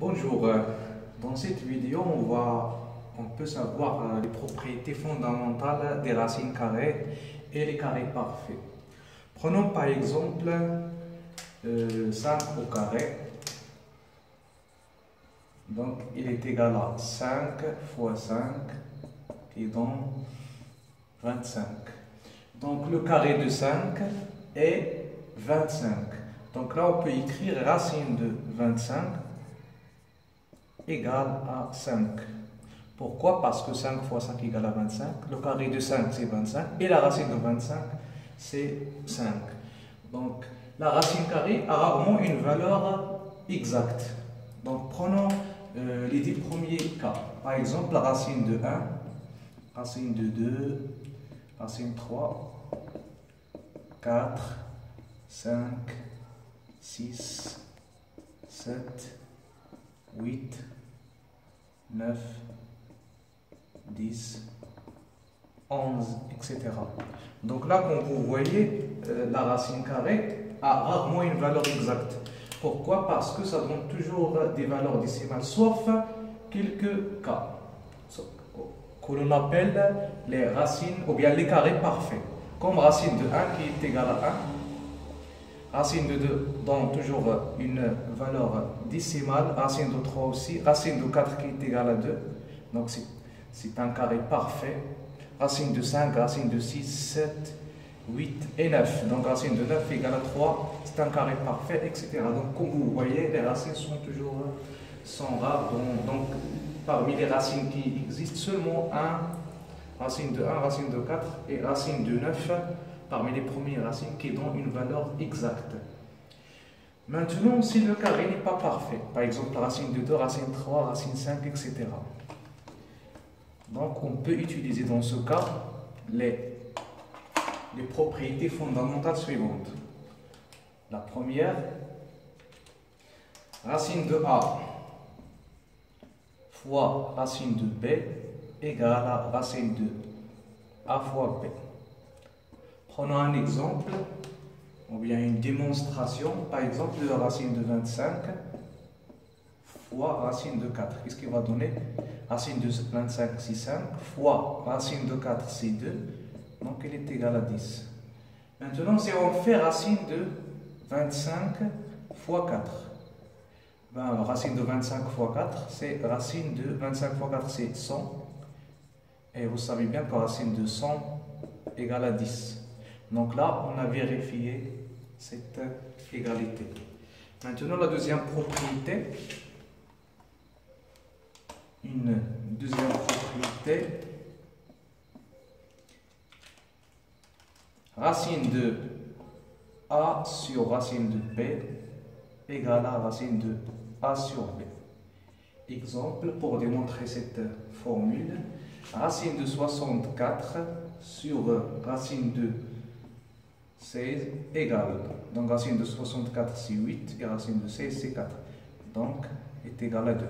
Bonjour, dans cette vidéo on peut savoir les propriétés fondamentales des racines carrées et les carrés parfaits. Prenons par exemple 5 au carré. Donc il est égal à 5 fois 5 qui donne 25. Donc le carré de 5 est 25. Donc là on peut écrire racine de 25 égale à 5. Pourquoi? Parce que 5 fois 5 égale à 25. Le carré de 5 c'est 25 et la racine de 25 c'est 5. Donc la racine carrée a rarement une valeur exacte. Donc prenons les 10 premiers cas. Par exemple la racine de 1, racine de 2, racine 3, 4, 5, 6, 7, 8, 9, 10, 11, etc. Donc là, comme vous voyez, la racine carrée a rarement une valeur exacte. Pourquoi? Parce que ça donne toujours des valeurs décimales, sauf quelques cas que l'on appelle les racines ou bien les carrés parfaits. Comme racine de 1 qui est égale à 1. Racine de 2 donne toujours une valeur décimale, racine de 3 aussi, racine de 4 qui est égale à 2, donc c'est un carré parfait. Racine de 5, racine de 6, 7, 8 et 9, donc racine de 9 égale à 3, c'est un carré parfait, etc. Donc comme vous voyez, les racines sont rares, donc parmi les racines qui existent, seulement racine de 1, racine de 4 et racine de 9, parmi les premières racines qui donnent une valeur exacte. Maintenant, si le carré n'est pas parfait, par exemple racine de 2, racine 3, racine 5, etc. Donc on peut utiliser dans ce cas les propriétés fondamentales suivantes. La première, racine de A fois racine de B égale à racine de A fois B. Prenons un exemple, ou bien une démonstration, par exemple de la racine de 25 fois racine de 4. Qu'est-ce qui va donner? Racine de 25, c'est 5, fois racine de 4, c'est 2, donc elle est égale à 10. Maintenant, si on fait racine de 25 fois 4, racine de 25 fois 4, c'est racine de 25 fois 4, c'est 100. Et vous savez bien que racine de 100 égale à 10. Donc là, on a vérifié cette égalité. Maintenant, la deuxième propriété. Une deuxième propriété. Racine de A sur racine de B égale à racine de A sur B. Exemple, pour démontrer cette formule, racine de 64 sur racine de 16 égale, donc racine de 64 c'est 8 et racine de 16 c'est 4, donc est égal à 2.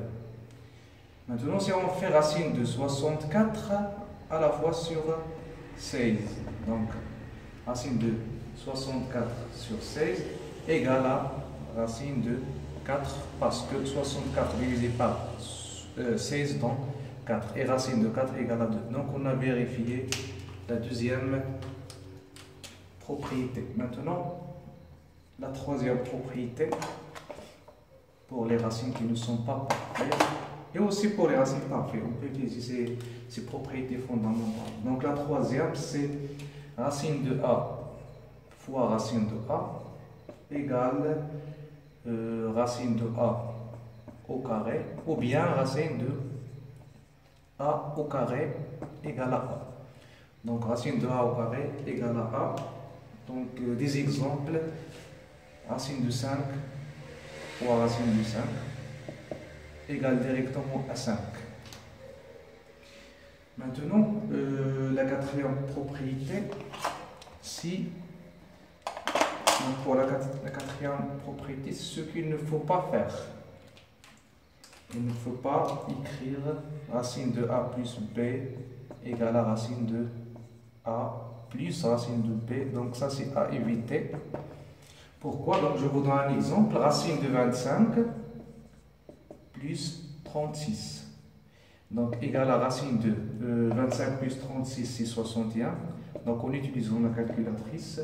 Maintenant si on fait racine de 64 à la fois sur 16, donc racine de 64 sur 16 égale à racine de 4, parce que 64 divisé par 16 donne 4 et racine de 4 égale à 2. Donc on a vérifié la deuxième propriété. Maintenant, la troisième propriété pour les racines qui ne sont pas parfaites et aussi pour les racines parfaites. On peut utiliser ces propriétés fondamentales. Donc la troisième, c'est racine de A fois racine de A égale racine de A au carré, ou bien racine de A au carré égale à A. Donc racine de A au carré égale à A. Donc des exemples, racine de 5 fois racine de 5 égale directement à 5. Maintenant, la quatrième propriété, si pour la quatrième propriété, ce qu'il ne faut pas faire. Il ne faut pas écrire racine de A plus B égale à racine de A plus racine de B, donc ça c'est à éviter. Pourquoi? Donc je vous donne un exemple, racine de 25 plus 36. Donc, égal à racine de 25 plus 36, c'est 61. Donc, en utilisant la calculatrice,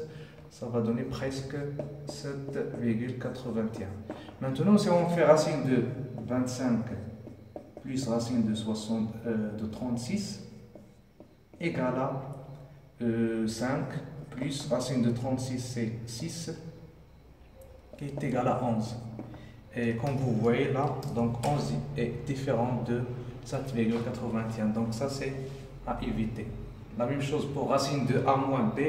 ça va donner presque 7,81. Maintenant, si on fait racine de 25 plus racine de 36, égal à 5 plus racine de 36, c'est 6, qui est égal à 11. Et comme vous voyez là, donc 11 est différent de 7,81. Donc ça, c'est à éviter. La même chose pour racine de A moins B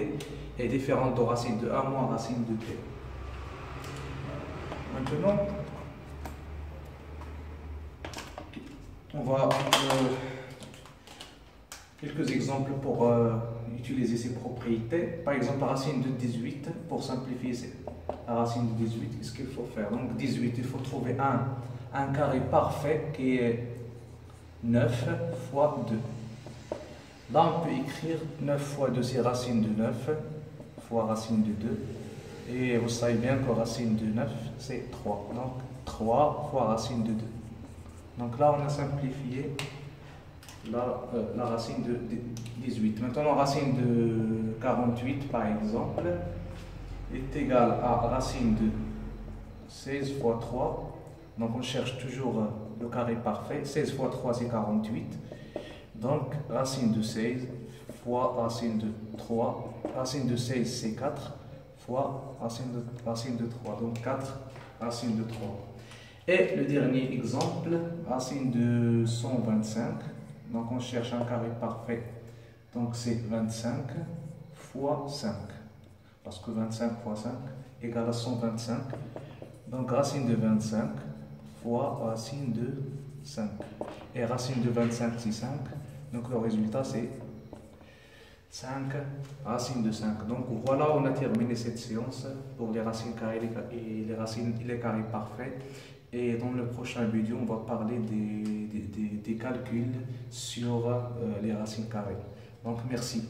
est différente de racine de A moins racine de B. Maintenant, on va quelques exemples pour utiliser ces propriétés. Par exemple, la racine de 18, pour simplifier la racine de 18, qu'est-ce qu'il faut faire? Donc 18, il faut trouver un carré parfait qui est 9 fois 2. Là, on peut écrire 9 fois 2, c'est racine de 9 fois racine de 2. Et vous savez bien que racine de 9, c'est 3. Donc 3 fois racine de 2. Donc là, on a simplifié la racine de 18. Maintenant, racine de 48, par exemple, est égale à racine de 16 fois 3. Donc, on cherche toujours le carré parfait. 16 fois 3, c'est 48. Donc, racine de 16 fois racine de 3. Racine de 16, c'est 4 fois racine de 3. Donc, 4 racine de 3. Et le dernier exemple, racine de 125. Donc, on cherche un carré parfait. Donc, c'est 25 fois 5. Parce que 25 fois 5 égale à 125. Donc, racine de 25 fois racine de 5. Et racine de 25, c'est 5. Donc, le résultat, c'est 5 racines de 5. Donc, voilà, on a terminé cette séance pour les racines carrées et les carrés parfaits. Et dans le prochain vidéo, on va parler des calculs sur les racines carrées. Donc, merci.